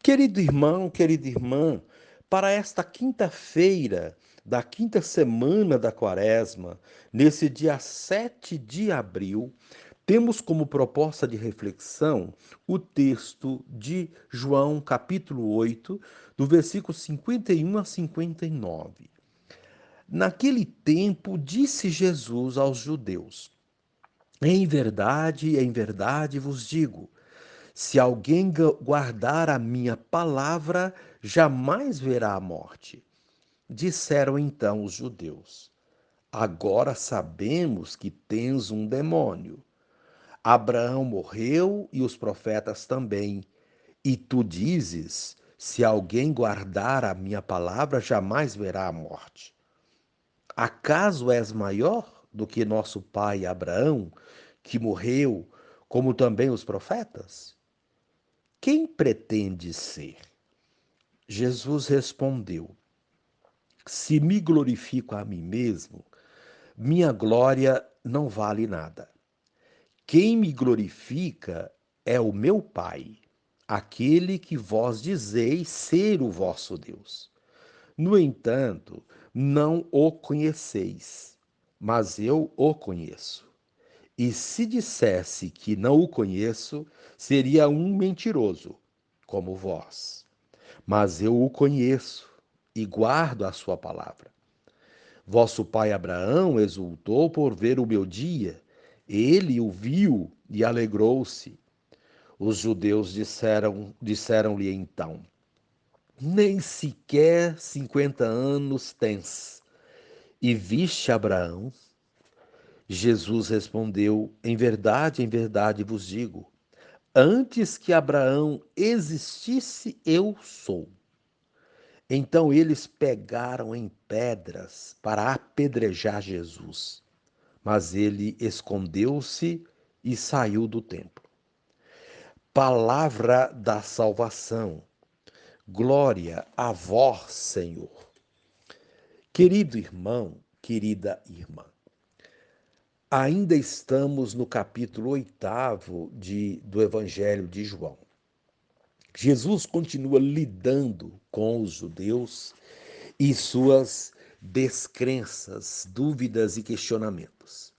Querido irmão, querida irmã, para esta quinta-feira da quinta semana da Quaresma, nesse dia 7 de abril, temos como proposta de reflexão o texto de João, capítulo 8, do versículo 51 a 59. Naquele tempo, disse Jesus aos judeus: em verdade vos digo, se alguém guardar a minha palavra, jamais verá a morte. Disseram então os judeus: Agora sabemos que tens um demônio. Abraão morreu e os profetas também. E tu dizes: Se alguém guardar a minha palavra, jamais verá a morte. Acaso és maior do que nosso pai Abraão, que morreu, como também os profetas? Quem pretende ser? Jesus respondeu: Se me glorifico a mim mesmo, minha glória não vale nada. Quem me glorifica é o meu Pai, aquele que vós dizeis ser o vosso Deus. No entanto, não o conheceis, mas eu o conheço. E se dissesse que não o conheço, seria um mentiroso, como vós. Mas eu o conheço e guardo a sua palavra. Vosso pai Abraão exultou por ver o meu dia. Ele o viu e alegrou-se. Os judeus disseram-lhe então: Nem sequer 50 anos tens, e viste Abraão? Jesus respondeu: em verdade vos digo, antes que Abraão existisse, eu sou. Então eles pegaram em pedras para apedrejar Jesus, mas ele escondeu-se e saiu do templo. Palavra da salvação. Glória a vós, Senhor. Querido irmão, querida irmã, ainda estamos no capítulo 8 do Evangelho de João. Jesus continua lidando com os judeus e suas descrenças, dúvidas e questionamentos.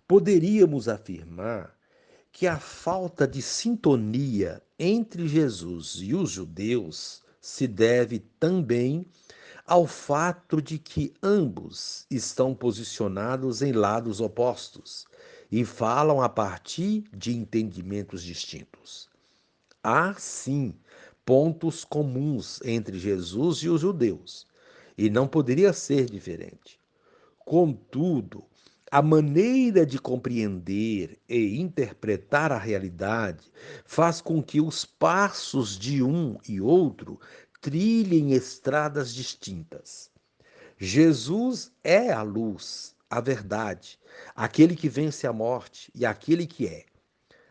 Poderíamos afirmar que a falta de sintonia entre Jesus e os judeus se deve também ao fato de que ambos estão posicionados em lados opostos e falam a partir de entendimentos distintos. Há, sim, pontos comuns entre Jesus e os judeus, e não poderia ser diferente. Contudo, a maneira de compreender e interpretar a realidade faz com que os passos de um e outro trilhem estradas distintas. Jesus é a luz, a verdade, aquele que vence a morte e aquele que é.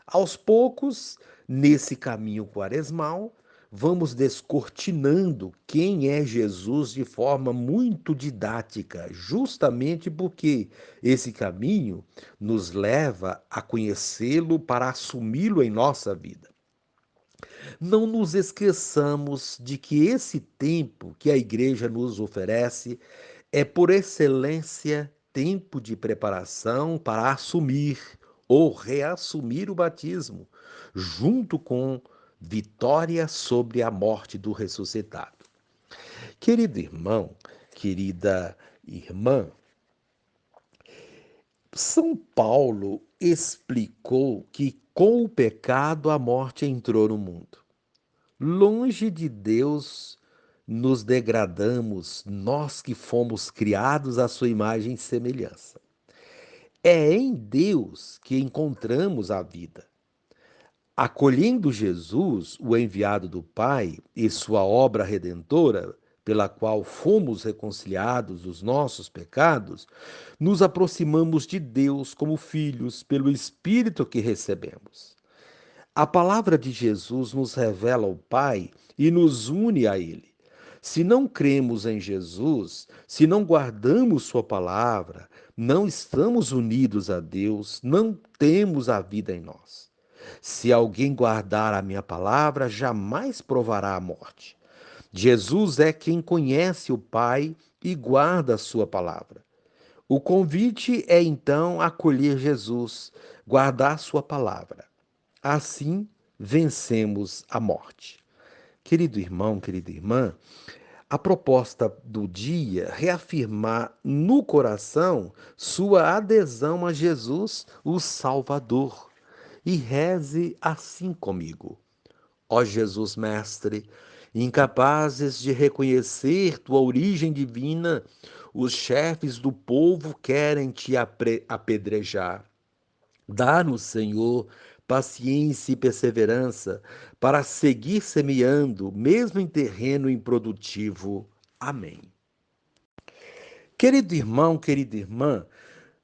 Aos poucos, nesse caminho quaresmal, vamos descortinando quem é Jesus de forma muito didática, justamente porque esse caminho nos leva a conhecê-lo para assumi-lo em nossa vida. Não nos esqueçamos de que esse tempo que a igreja nos oferece é, por excelência, tempo de preparação para assumir ou reassumir o batismo, junto com vitória sobre a morte do ressuscitado. Querido irmão, querida irmã, São Paulo explicou que com o pecado a morte entrou no mundo. Longe de Deus nos degradamos, nós que fomos criados à sua imagem e semelhança. É em Deus que encontramos a vida. Acolhendo Jesus, o enviado do Pai, e sua obra redentora, pela qual fomos reconciliados dos nossos pecados, nos aproximamos de Deus como filhos pelo Espírito que recebemos. A palavra de Jesus nos revela o Pai e nos une a Ele. Se não cremos em Jesus, se não guardamos Sua palavra, não estamos unidos a Deus, não temos a vida em nós. Se alguém guardar a minha palavra, jamais provará a morte. Jesus é quem conhece o Pai e guarda a sua palavra. O convite é então acolher Jesus, guardar sua palavra. Assim, vencemos a morte. Querido irmão, querida irmã, a proposta do dia é reafirmar no coração sua adesão a Jesus, o Salvador. E reze assim comigo. Ó Jesus Mestre, incapazes de reconhecer tua origem divina, os chefes do povo querem te apedrejar. Dá-nos, Senhor, paciência e perseverança para seguir semeando, mesmo em terreno improdutivo. Amém. Querido irmão, querida irmã,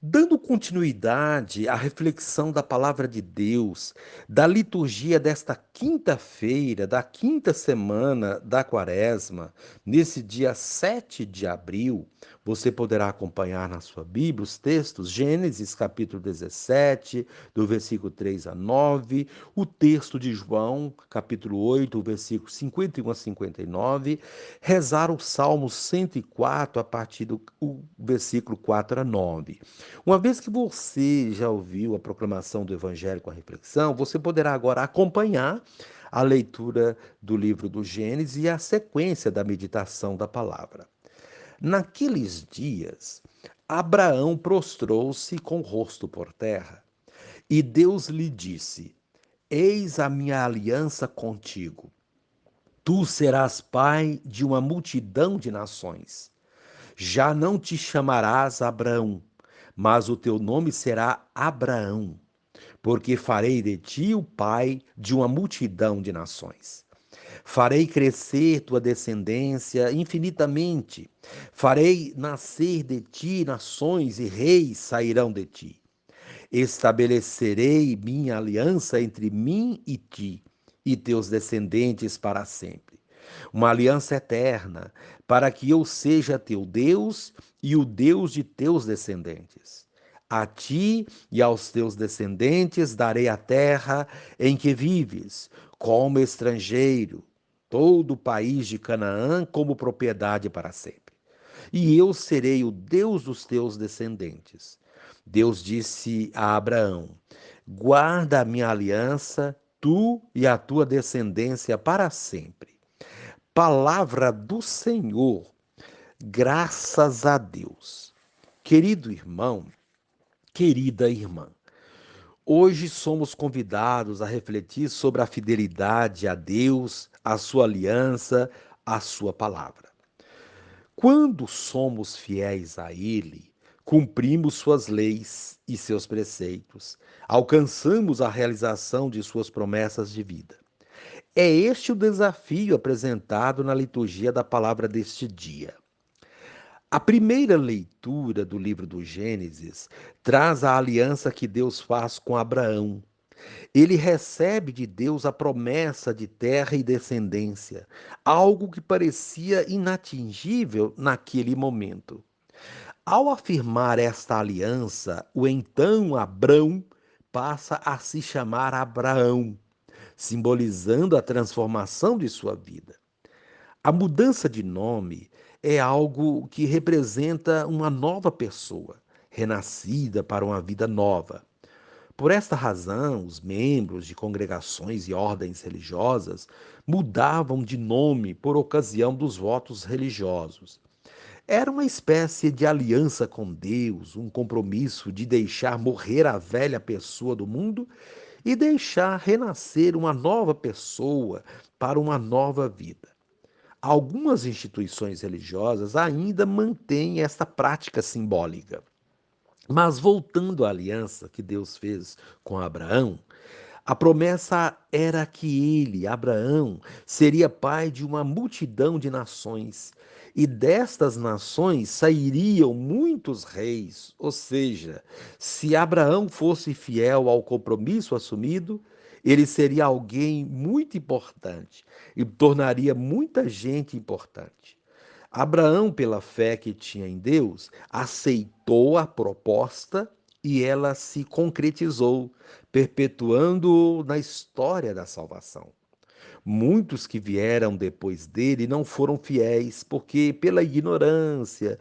dando continuidade à reflexão da palavra de Deus, da liturgia desta quinta-feira, da quinta semana da Quaresma, nesse dia 7 de abril, você poderá acompanhar na sua Bíblia os textos, Gênesis capítulo 17, do versículo 3 a 9, o texto de João, capítulo 8, versículo 51 a 59, rezar o Salmo 104 a partir do versículo 4 a 9. Uma vez que você já ouviu a proclamação do Evangelho com a reflexão, você poderá agora acompanhar a leitura do livro do Gênesis e a sequência da meditação da palavra. Naqueles dias, Abraão prostrou-se com o rosto por terra, e Deus lhe disse: Eis a minha aliança contigo. Tu serás pai de uma multidão de nações. Já não te chamarás Abraão, mas o teu nome será Abraão, porque farei de ti o pai de uma multidão de nações. Farei crescer tua descendência infinitamente. Farei nascer de ti nações e reis sairão de ti. Estabelecerei minha aliança entre mim e ti, e teus descendentes para sempre. Uma aliança eterna, para que eu seja teu Deus e o Deus de teus descendentes. A ti e aos teus descendentes darei a terra em que vives, como estrangeiro, todo o país de Canaã como propriedade para sempre. E eu serei o Deus dos teus descendentes. Deus disse a Abraão: Guarda a minha aliança, tu e a tua descendência para sempre. Palavra do Senhor, graças a Deus. Querido irmão, querida irmã, hoje somos convidados a refletir sobre a fidelidade a Deus, a sua aliança, a sua palavra. Quando somos fiéis a Ele, cumprimos suas leis e seus preceitos, alcançamos a realização de suas promessas de vida. É este o desafio apresentado na liturgia da palavra deste dia. A primeira leitura do livro do Gênesis traz a aliança que Deus faz com Abraão. Ele recebe de Deus a promessa de terra e descendência, algo que parecia inatingível naquele momento. Ao afirmar esta aliança, o então Abrão passa a se chamar Abraão, simbolizando a transformação de sua vida. A mudança de nome é algo que representa uma nova pessoa, renascida para uma vida nova. Por esta razão, os membros de congregações e ordens religiosas mudavam de nome por ocasião dos votos religiosos. Era uma espécie de aliança com Deus, um compromisso de deixar morrer a velha pessoa do mundo e deixar renascer uma nova pessoa para uma nova vida. Algumas instituições religiosas ainda mantêm esta prática simbólica. Mas voltando à aliança que Deus fez com Abraão, a promessa era que ele, Abraão, seria pai de uma multidão de nações, e destas nações sairiam muitos reis. Ou seja, se Abraão fosse fiel ao compromisso assumido, ele seria alguém muito importante e tornaria muita gente importante. Abraão, pela fé que tinha em Deus, aceitou a proposta e ela se concretizou, perpetuando na história da salvação. Muitos que vieram depois dele não foram fiéis, porque, pela ignorância,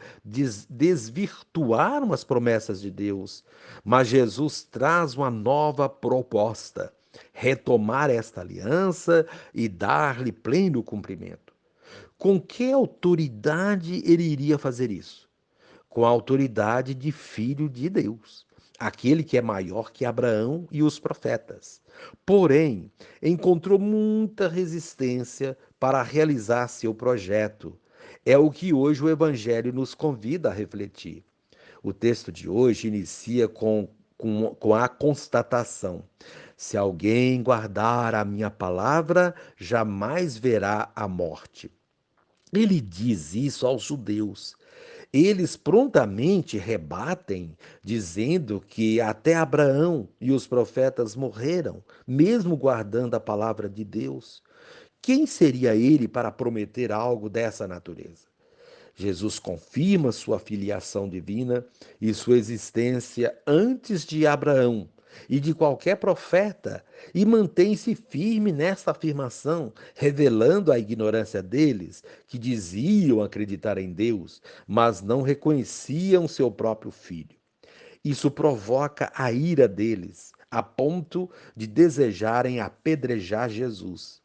desvirtuaram as promessas de Deus. Mas Jesus traz uma nova proposta: retomar esta aliança e dar-lhe pleno cumprimento. Com que autoridade ele iria fazer isso? Com a autoridade de filho de Deus, aquele que é maior que Abraão e os profetas. Porém, encontrou muita resistência para realizar seu projeto. É o que hoje o Evangelho nos convida a refletir. O texto de hoje inicia com a constatação: se alguém guardar a minha palavra, jamais verá a morte. Ele diz isso aos judeus. Eles prontamente rebatem, dizendo que até Abraão e os profetas morreram, mesmo guardando a palavra de Deus. Quem seria ele para prometer algo dessa natureza? Jesus confirma sua filiação divina e sua existência antes de Abraão e de qualquer profeta, e mantém-se firme nessa afirmação, revelando a ignorância deles, que diziam acreditar em Deus, mas não reconheciam seu próprio filho. Isso provoca a ira deles, a ponto de desejarem apedrejar Jesus.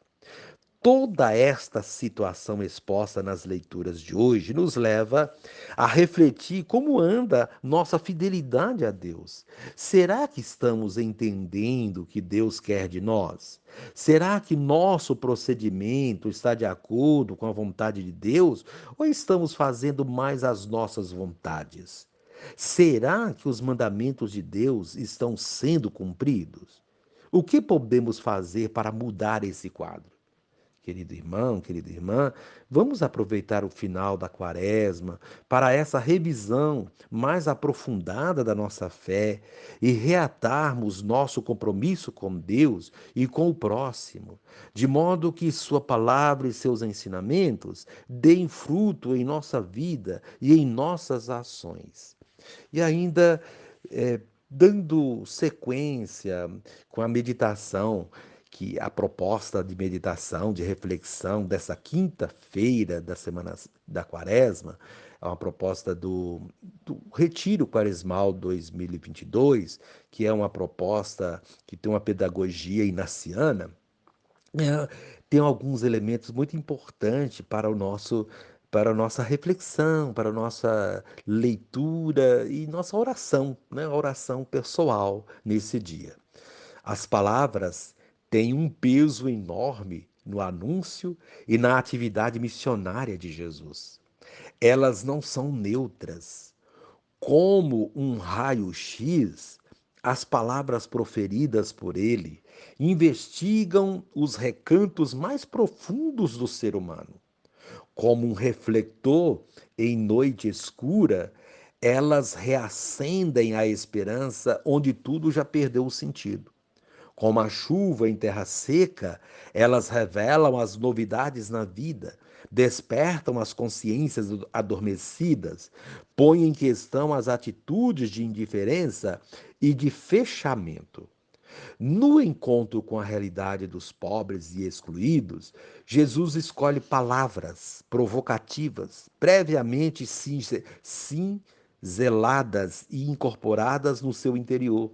Toda esta situação exposta nas leituras de hoje nos leva a refletir como anda nossa fidelidade a Deus. Será que estamos entendendo o que Deus quer de nós? Será que nosso procedimento está de acordo com a vontade de Deus ou estamos fazendo mais as nossas vontades? Será que os mandamentos de Deus estão sendo cumpridos? O que podemos fazer para mudar esse quadro? Querido irmão, querida irmã, vamos aproveitar o final da quaresma para essa revisão mais aprofundada da nossa fé e reatarmos nosso compromisso com Deus e com o próximo, de modo que Sua palavra e seus ensinamentos deem fruto em nossa vida e em nossas ações. E ainda, dando sequência com a meditação, que a proposta de meditação, de reflexão dessa quinta-feira da semana da Quaresma, é uma proposta do Retiro Quaresmal 2022, que é uma proposta que tem uma pedagogia inaciana. É, tem alguns elementos muito importantes para a nossa reflexão, para a nossa leitura e nossa oração, né? A oração pessoal nesse dia. As palavras têm um peso enorme no anúncio e na atividade missionária de Jesus. Elas não são neutras. Como um raio-x, as palavras proferidas por ele investigam os recantos mais profundos do ser humano. Como um refletor em noite escura, elas reacendem a esperança onde tudo já perdeu o sentido. Como a chuva em terra seca, elas revelam as novidades na vida, despertam as consciências adormecidas, põem em questão as atitudes de indiferença e de fechamento. No encontro com a realidade dos pobres e excluídos, Jesus escolhe palavras provocativas, previamente cinzeladas e incorporadas no seu interior,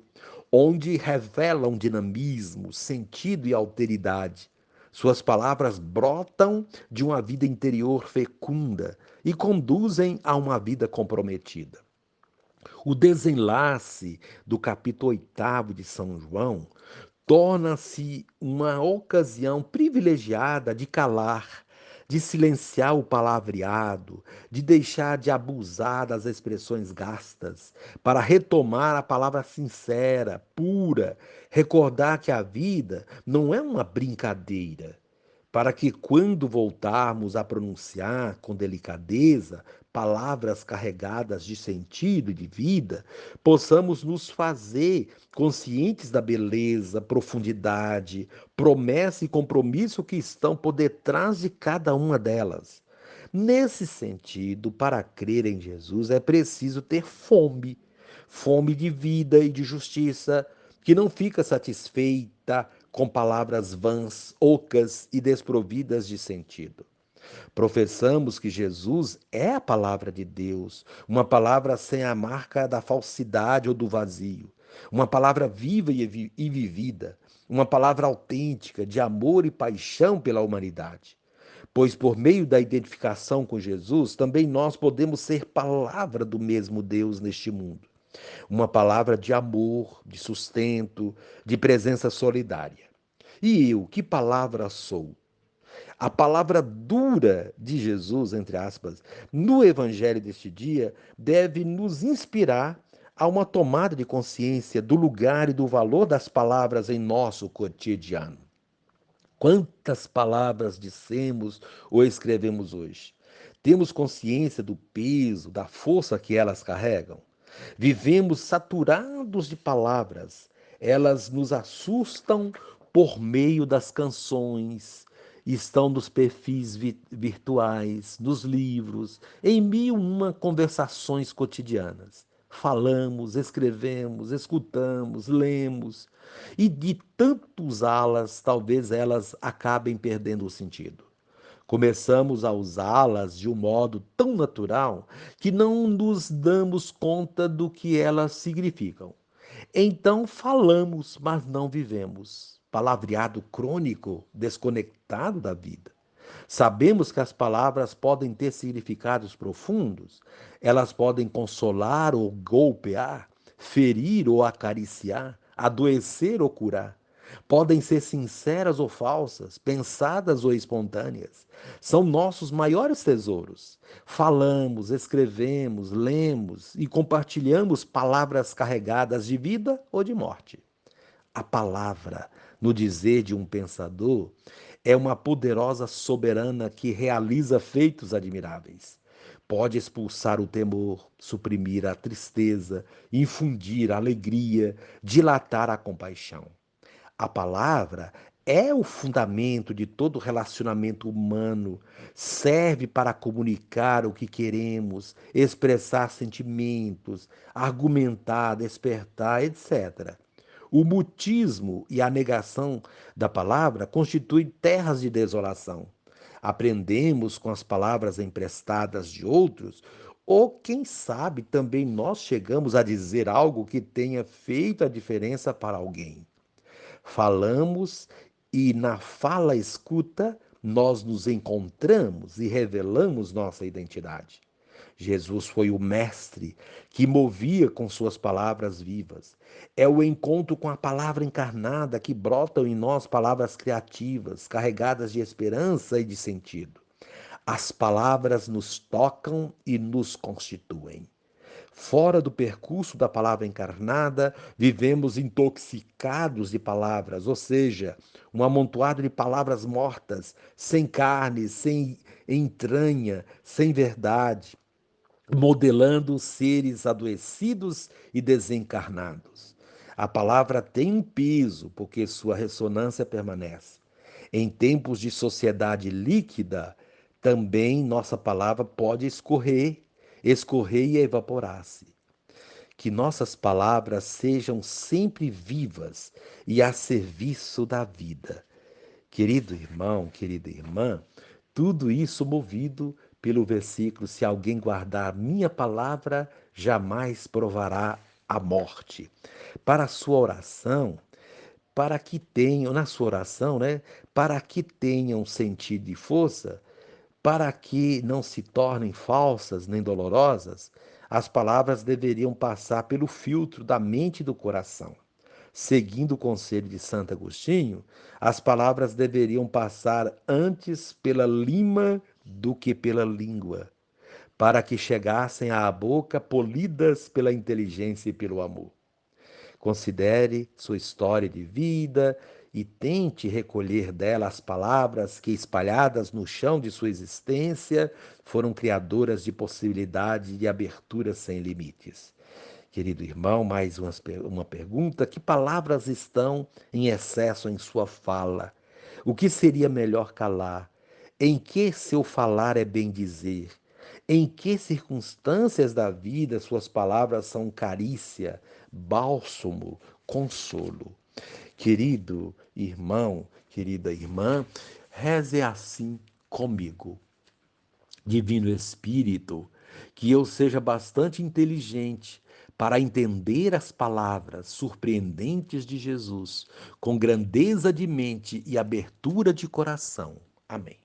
onde revelam dinamismo, sentido e alteridade. Suas palavras brotam de uma vida interior fecunda e conduzem a uma vida comprometida. O desenlace do capítulo 8 de São João torna-se uma ocasião privilegiada de calar, de silenciar o palavreado, de deixar de abusar das expressões gastas, para retomar a palavra sincera, pura, recordar que a vida não é uma brincadeira, para que, quando voltarmos a pronunciar com delicadeza palavras carregadas de sentido e de vida, possamos nos fazer conscientes da beleza, profundidade, promessa e compromisso que estão por detrás de cada uma delas. Nesse sentido, para crer em Jesus é preciso ter fome. fome de vida e de justiça, que não fica satisfeita com palavras vãs, ocas e desprovidas de sentido. Professamos que Jesus é a palavra de Deus, uma palavra sem a marca da falsidade ou do vazio, uma palavra viva e vivida, uma palavra autêntica de amor e paixão pela humanidade. Pois por meio da identificação com Jesus, também nós podemos ser palavra do mesmo Deus neste mundo. Uma palavra de amor, de sustento, de presença solidária. E eu, que palavra sou? A palavra dura de Jesus, entre aspas, no evangelho deste dia, deve nos inspirar a uma tomada de consciência do lugar e do valor das palavras em nosso cotidiano. Quantas palavras dissemos ou escrevemos hoje? Temos consciência do peso, da força que elas carregam? Vivemos saturados de palavras. Elas nos assustam por meio das canções, estão nos perfis virtuais, nos livros, em mil e uma conversações cotidianas. Falamos, escrevemos, escutamos, lemos, e de tanto usá-las, talvez elas acabem perdendo o sentido. Começamos a usá-las de um modo tão natural que não nos damos conta do que elas significam. Então falamos, mas não vivemos. Palavreado crônico, desconectado da vida. Sabemos que as palavras podem ter significados profundos, elas podem consolar ou golpear, ferir ou acariciar, adoecer ou curar. Podem ser sinceras ou falsas, pensadas ou espontâneas. São nossos maiores tesouros. Falamos, escrevemos, lemos e compartilhamos palavras carregadas de vida ou de morte. A palavra, no dizer de um pensador, é uma poderosa soberana que realiza feitos admiráveis. Pode expulsar o temor, suprimir a tristeza, infundir a alegria, dilatar a compaixão. A palavra é o fundamento de todo relacionamento humano, serve para comunicar o que queremos, expressar sentimentos, argumentar, despertar, etc. O mutismo e a negação da palavra constituem terras de desolação. Aprendemos com as palavras emprestadas de outros, ou quem sabe também nós chegamos a dizer algo que tenha feito a diferença para alguém. Falamos e na fala escuta nós nos encontramos e revelamos nossa identidade. Jesus foi o mestre que movia com suas palavras vivas. É o encontro com a palavra encarnada que brotam em nós palavras criativas, carregadas de esperança e de sentido. As palavras nos tocam e nos constituem. Fora do percurso da palavra encarnada, vivemos intoxicados de palavras, ou seja, um amontoado de palavras mortas, sem carne, sem entranha, sem verdade, modelando seres adoecidos e desencarnados. A palavra tem um peso, porque sua ressonância permanece. Em tempos de sociedade líquida, também nossa palavra pode escorrer e evaporar-se. Que nossas palavras sejam sempre vivas e a serviço da vida. Querido irmão, querida irmã, tudo isso movido pelo versículo: se alguém guardar a minha palavra, jamais provará a morte. Para a sua oração, para que tenham, na sua oração, né, para que tenham sentido e força, para que não se tornem falsas nem dolorosas, as palavras deveriam passar pelo filtro da mente e do coração. Seguindo o conselho de Santo Agostinho, as palavras deveriam passar antes pela lima do que pela língua, para que chegassem à boca polidas pela inteligência e pelo amor. Considere sua história de vida e tente recolher dela as palavras que, espalhadas no chão de sua existência, foram criadoras de possibilidade de abertura sem limites. Querido irmão, mais uma pergunta: que palavras estão em excesso em sua fala? O que seria melhor calar? Em que seu falar é bem dizer? Em que circunstâncias da vida suas palavras são carícia, bálsamo, consolo? Querido irmão, querida irmã, reze assim comigo. Divino Espírito, que eu seja bastante inteligente para entender as palavras surpreendentes de Jesus, com grandeza de mente e abertura de coração. Amém.